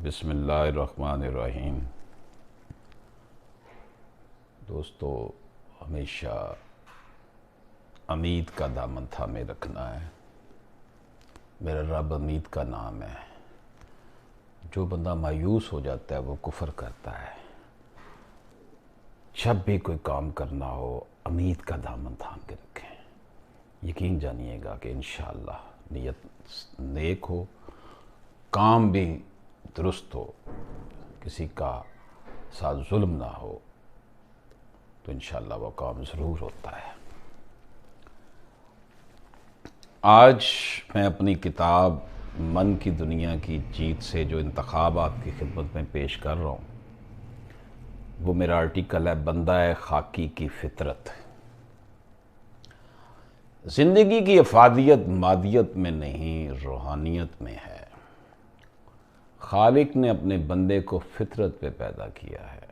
बिस्मिल्लाहिर्रहमानिर्रहीम। दोस्तों, हमेशा उम्मीद का दामन थामे रखना है। मेरा रब उम्मीद का नाम है। जो बंदा मायूस हो जाता है वो कुफ्र करता है। जब भी कोई काम करना हो उम्मीद का दामन थाम के रखें। यकीन जानिएगा कि इंशाअल्लाह नीयत नेक हो, काम भी दुरुस्त हो, किसी का साथ जुल्म ना हो, तो इंशाअल्लाह वो काम ज़रूर होता है। आज मैं अपनी किताब मन की दुनिया की जीत से जो इंतखाब आपकी खिदमत में पेश कर रहा हूँ, वो मेरा आर्टिकल है बंदा है खाकी की फितरत। ज़िंदगी की अफादियत मादियत में नहीं, रूहानियत में है। खालिक ने अपने बंदे को फितरत पे पैदा किया है।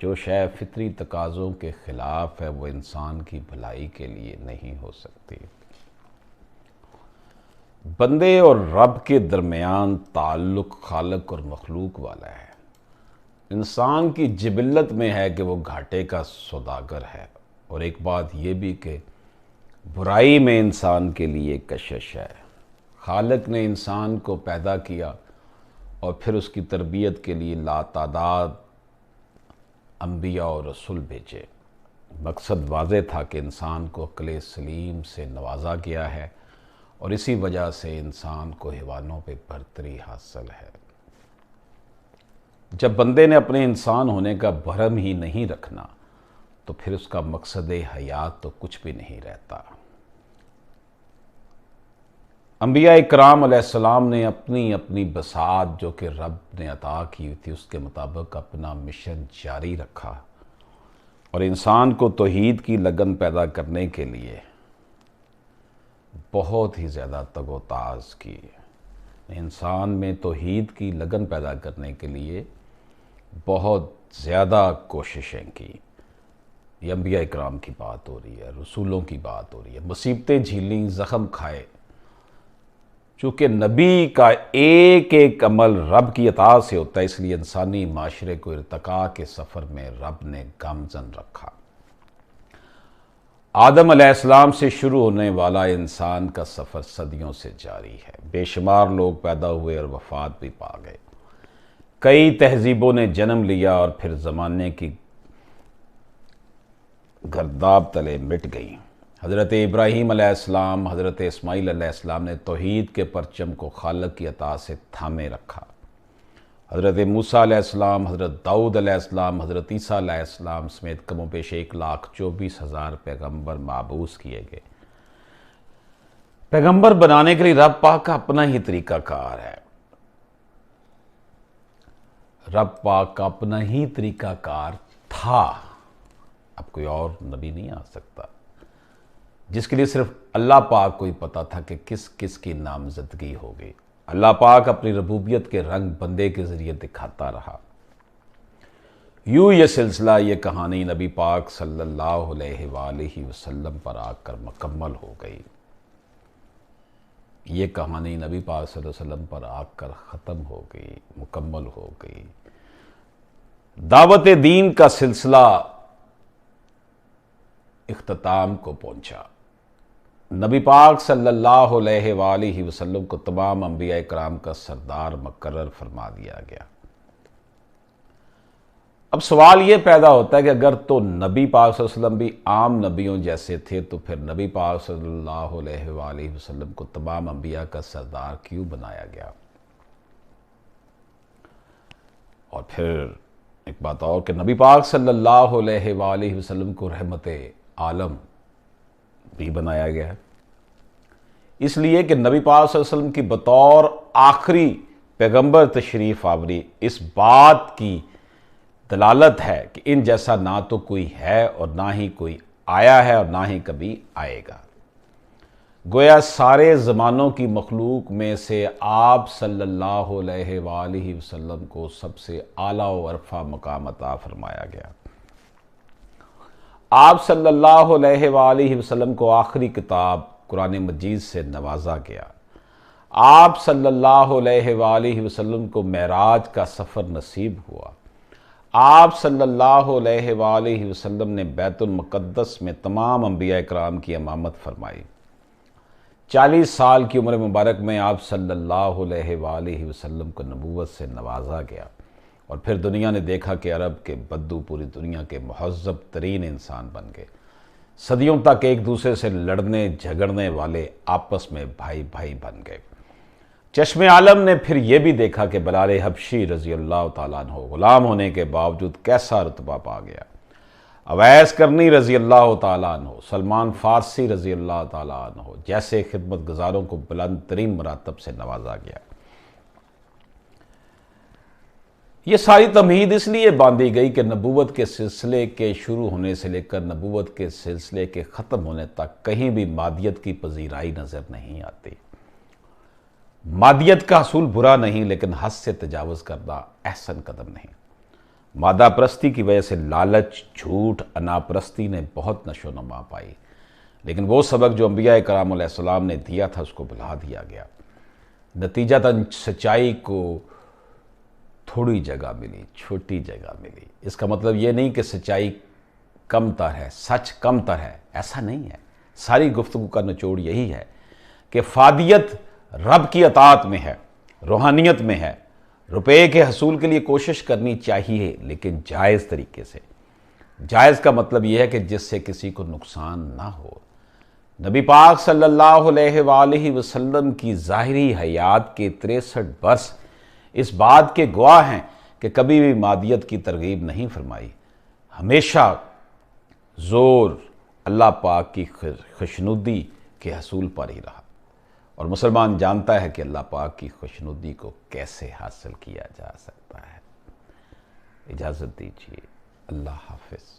जो शय फितरी तकाज़ों के ख़िलाफ़ है वो इंसान की भलाई के लिए नहीं हो सकती। बंदे और रब के दरमियान ताल्लुक़ खालिक और मखलूक वाला है। इंसान की जिबिल्लत में है कि वो घाटे का सौदागर है। और एक बात ये भी कि बुराई में इंसान के लिए कशिश है। खालिक ने इंसान को पैदा किया और फिर उसकी तरबियत के लिए लातादाद अंबिया और रसूल भेजे। मकसद वाज़े था कि इंसान को अक्ल सलीम से नवाजा गया है और इसी वजह से इंसान को हैवानों पे बरतरी हासिल है। जब बंदे ने अपने इंसान होने का भरम ही नहीं रखना तो फिर उसका मकसद हयात तो कुछ भी नहीं रहता। अंबिया इकराम अलैहिस्सलाम ने अपनी अपनी बसात जो कि रब ने अता की थी उसके मुताबिक अपना मिशन जारी रखा और इंसान को तौहीद की लगन पैदा करने के लिए बहुत ही ज़्यादा तगोताज की। इंसान में तौहीद की लगन पैदा करने के लिए बहुत ज़्यादा कोशिशें की। ये अंबिया इकराम की बात हो रही है, रसूलों की बात हो रही है। मुसीबतें झीलीं, ज़ख्म खाए। चूँकि नबी का एक एक अमल रब की अता से होता है, इसलिए इंसानी माशरे को इर्तिका के सफ़र में रब ने गामज़न रखा। आदम अलैहिस्सलाम से शुरू होने वाला इंसान का सफ़र सदियों से जारी है। बेशुमार लोग पैदा हुए और वफ़ात भी पा गए। कई तहजीबों ने जन्म लिया और फिर ज़माने की गर्दाब तले मिट गई। हज़रत इब्राहीम अलैहिस्सलाम, हज़रत इस्माईल अलैहिस्सलाम ने तौहीद के परचम को खालिक की अता से थामे रखा। हज़रत मूसा अलैहिस्सलाम, हज़रत दाऊद अलैहिस्सलाम, हज़रत ईसा अलैहिस्सलाम समेत कमो पेश 1,24,000 पैगम्बर माबूस किए गए। पैगम्बर बनाने के लिए रब पाक का अपना ही तरीक़ाकार है। रब पाक का अपना ही तरीक़ाकार था। अब कोई और नबी नहीं आ सकता जिसके लिए सिर्फ अल्लाह पाक को ही पता था कि किस किस की नामजदगी होगी। अल्लाह पाक अपनी रबूबियत के रंग बंदे के ज़रिए दिखाता रहा। यूँ ये सिलसिला, ये कहानी नबी पाक सल्लल्लाहु अलैहि वसल्लम पर आकर मुकम्मल हो गई। ये कहानी नबी पाक सल्लल्लाहु अलैहि वसल्लम पर आकर ख़त्म हो गई, मुकम्मल हो गई। दावत दीन का सिलसिला इख्तिताम को पहुंचा। नबी पाक सल्लल्लाहु अलैहि वसल्लम को तमाम अंबिया इकराम का सरदार मुकर्रर फरमा दिया गया। अब सवाल ये पैदा होता है कि अगर तो नबी पाक सल्लल्लाहु अलैहि वसल्लम भी आम नबियों जैसे थे तो फिर नबी पाक सल्लल्लाहु अलैहि वसल्लम को तमाम अंबिया का सरदार क्यों बनाया गया। और फिर एक बात और कि नबी पाक सल्लल्लाहु अलैहि वसल्लम को रहमत आलम भी बनाया गया है, इसलिए कि नबी पाक सल्लल्लाहु अलैहि वसल्लम की बतौर आखिरी पैगंबर तशरीफ़ आवरी इस बात की दलालत है कि इन जैसा ना तो कोई है और ना ही कोई आया है और ना ही कभी आएगा। गोया सारे ज़मानों की मखलूक में से आप सल्लल्लाहु अलैहि वसल्लम को सबसे आला व अरफा मकाम अता फरमाया गया। आप सल्लल्लाहु अलैहि वसल्लम को आखिरी किताब कुरान मजीद से नवाजा गया। आप सल्लल्लाहु अलैहि वसल्लम को मेराज का सफ़र नसीब हुआ। आप सल्लल्लाहु अलैहि वसल्लम ने बैतुल मुक़द्दस में तमाम अंबिया इकराम की इमामत फरमाई। 40 साल की उम्र मुबारक में आप सल्लल्लाहु अलैहि वसल्लम को नबूवत से नवाजा गया और फिर दुनिया ने देखा कि अरब के बद्दू पूरी दुनिया के महज़्ज़ब तरीन इंसान बन गए। सदियों तक एक दूसरे से लड़ने झगड़ने वाले आपस में भाई भाई बन गए। चश्मे आलम ने फिर यह भी देखा कि बिलाल हबशी रज़ी अल्लाह तआला अन्हु ग़ुलाम होने के बावजूद कैसा रुतबा पा गया। अवैस करनी रज़ी अल्लाह तआला अन्हु, सलमान फ़ारसी रज़ी अल्लाह तआला अन्हु जैसे खिदमत गुजारों को बुलंद तरीन मरातब से नवाजा गया। ये सारी तमहीद इसलिए बांधी गई कि नबूवत के सिलसिले के शुरू होने से लेकर नबूवत के सिलसिले के ख़त्म होने तक कहीं भी मादियत की पजीराई नज़र नहीं आती। मादियत का हसूल बुरा नहीं, लेकिन हद से तजावज़ करना एहसन कदम नहीं। मादा परस्ती की वजह से लालच, झूठ, अनापरस्ती ने बहुत नशो नमा पाई, लेकिन वो सबक जो अंबिया कराम अलैहिस्सलाम ने दिया था उसको भुला दिया गया। नतीजतन सच्चाई को थोड़ी जगह मिली, छोटी जगह मिली। इसका मतलब ये नहीं कि सच्चाई कमतर है, सच कमतर है, ऐसा नहीं है। सारी गुफ्तगू का निचोड़ यही है कि फादियत रब की अताअत में है, रूहानियत में है। रुपए के हसूल के लिए कोशिश करनी चाहिए, लेकिन जायज़ तरीके से। जायज़ का मतलब यह है कि जिससे किसी को नुकसान ना हो। नबी पाक सल्लल्लाहु अलैहि वसल्लम की ज़ाहिरी हयात के 63 बरस इस बात के गवाह हैं कि कभी भी मादियत की तरगीब नहीं फरमाई। हमेशा ज़ोर अल्लाह पाक की खुशनुदी के हसूल पर ही रहा, और मुसलमान जानता है कि अल्लाह पाक की खुशनुदी को कैसे हासिल किया जा सकता है। इजाज़त दीजिए। अल्लाह हाफ़िज़।